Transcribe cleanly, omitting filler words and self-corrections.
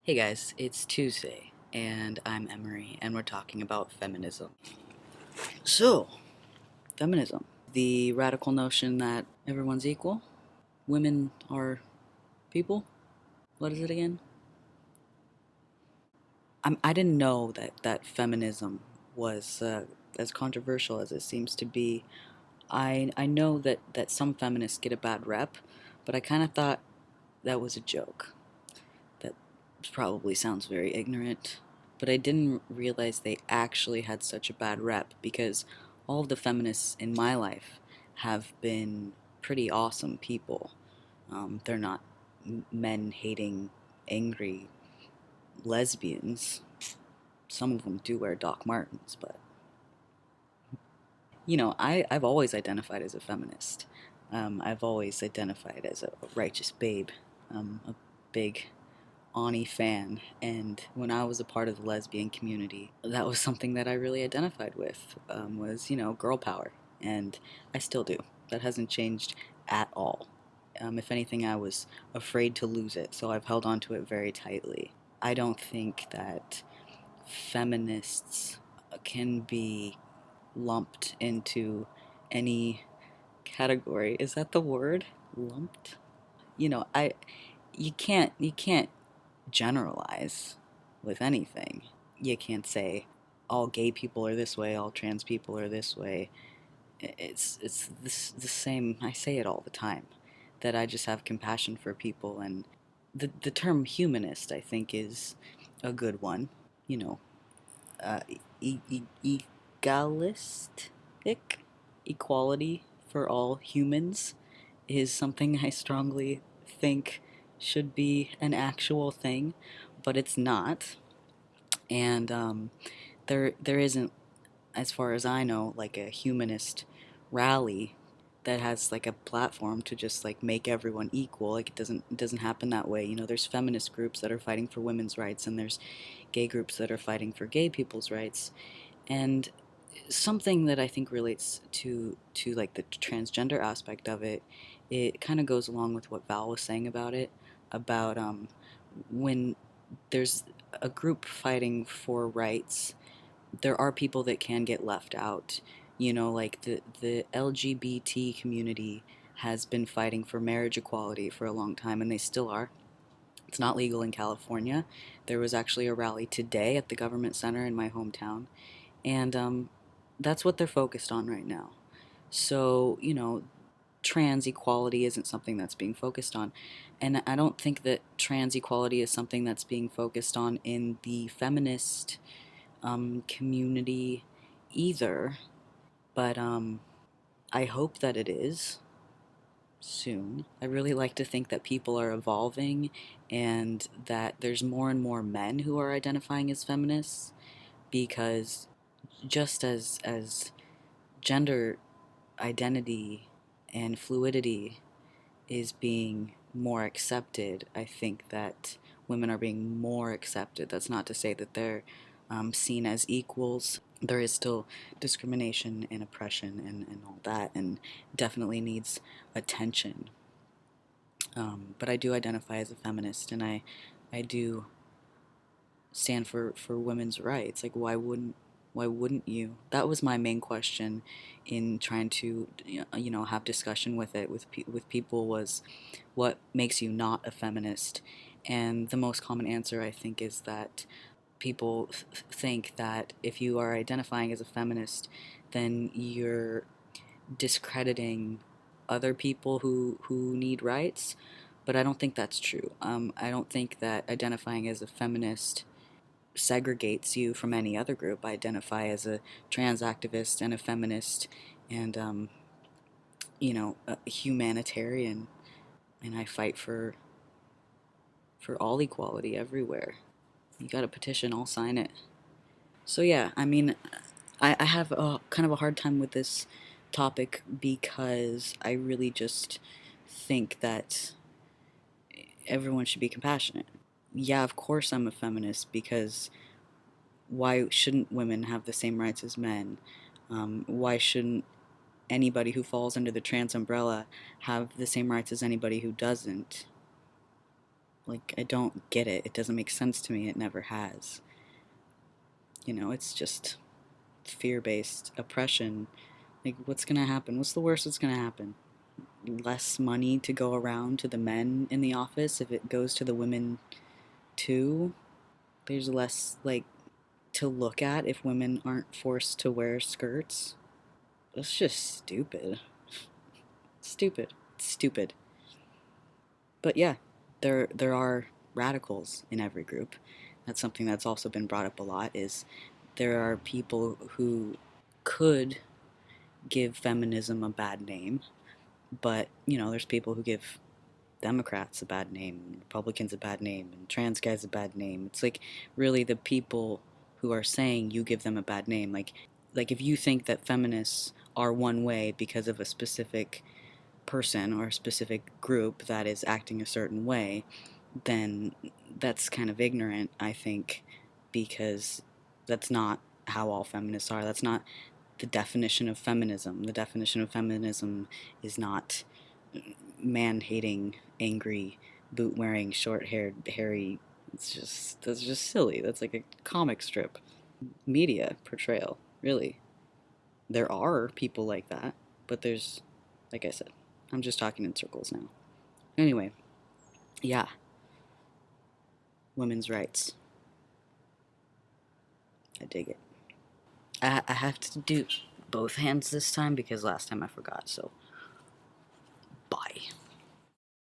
Hey guys, it's Tuesday, and I'm Emery, and we're talking about feminism. So, feminism. The radical notion that everyone's equal, women are people. What is it again? I didn't know that feminism was as controversial as it seems to be. I know that some feminists get a bad rep, but I kind of thought that was a joke. That probably sounds very ignorant, but I didn't realize they actually had such a bad rep because all of the feminists in my life have been pretty awesome people. They're not men hating, angry lesbians. Some of them do wear Doc Martens, but I've always identified as a feminist. I've always identified as a righteous babe, a big Ani fan, and when I was a part of the lesbian community, that was something that I really identified with, was, girl power, and I still do. That hasn't changed at all. If anything, I was afraid to lose it, so I've held on to it very tightly. I don't think that feminists can be lumped into any category. Is that the word? Lumped? You know, I you can't generalize with anything. You can't say all gay people are this way, all trans people are this way. It's the same. I say it all the time that I just have compassion for people, and the term humanist I think is a good one. You know, uh, egalistic equality for all humans is something I strongly think should be an actual thing, but it's not. And there isn't, as far as I know, like a humanist rally that has like a platform to just like make everyone equal. Like it doesn't happen that way. There's feminist groups that are fighting for women's rights, and there's gay groups that are fighting for gay people's rights. And something that I think relates to like the transgender aspect of it, it kind of goes along with what Val was saying about it, about when there's a group fighting for rights, there are people that can get left out. Like the LGBT community has been fighting for marriage equality for a long time, and they still are. It's not legal in California. There was actually a rally today at the government center in my hometown, and that's what they're focused on right now. So, trans equality isn't something that's being focused on. And I don't think that trans equality is something that's being focused on in the feminist community either. But I hope that it is soon. I really like to think that people are evolving and that there's more and more men who are identifying as feminists, because just as gender identity and fluidity is being more accepted, I think that women are being more accepted. That's not to say that they're seen as equals. There is still discrimination and oppression and all that, and definitely needs attention. But I do identify as a feminist, and I do stand for women's rights. Like, why wouldn't you? That was my main question in trying to have discussion with it with people, was what makes you not a feminist. And the most common answer, I think, is that people think that if you are identifying as a feminist, then you're discrediting other people who need rights. But I don't think that's true. I don't think that identifying as a feminist segregates you from any other group. I identify as a trans activist and a feminist, and a humanitarian, and I fight for all equality everywhere. You got a petition, I'll sign it. So yeah, I mean, I have a kind of a hard time with this topic because I really just think that everyone should be compassionate. Yeah, of course I'm a feminist because why shouldn't women have the same rights as men? Why shouldn't anybody who falls under the trans umbrella have the same rights as anybody who doesn't? Like, I don't get it. It doesn't make sense to me. It never has. It's just fear-based oppression. Like, what's gonna happen? What's the worst that's gonna happen? Less money to go around to the men in the office if it goes to the women too. There's less, like, to look at if women aren't forced to wear skirts. That's just stupid. Stupid. Stupid. But yeah, there are radicals in every group. That's something that's also been brought up a lot, is there are people who could give feminism a bad name, but there's people who give Democrats a bad name, Republicans a bad name, and trans guys a bad name. It's like, really, the people who are saying you give them a bad name. Like if you think that feminists are one way because of a specific person or a specific group that is acting a certain way, then that's kind of ignorant, I think, because that's not how all feminists are. That's not the definition of feminism. The definition of feminism is not man hating, angry, boot wearing, short haired, hairy. That's just silly. That's like a comic strip. Media portrayal, really. There are people like that, but there's, like I said, I'm just talking in circles now. Anyway, yeah, women's rights. I dig it. I have to do both hands this time because last time I forgot, so bye.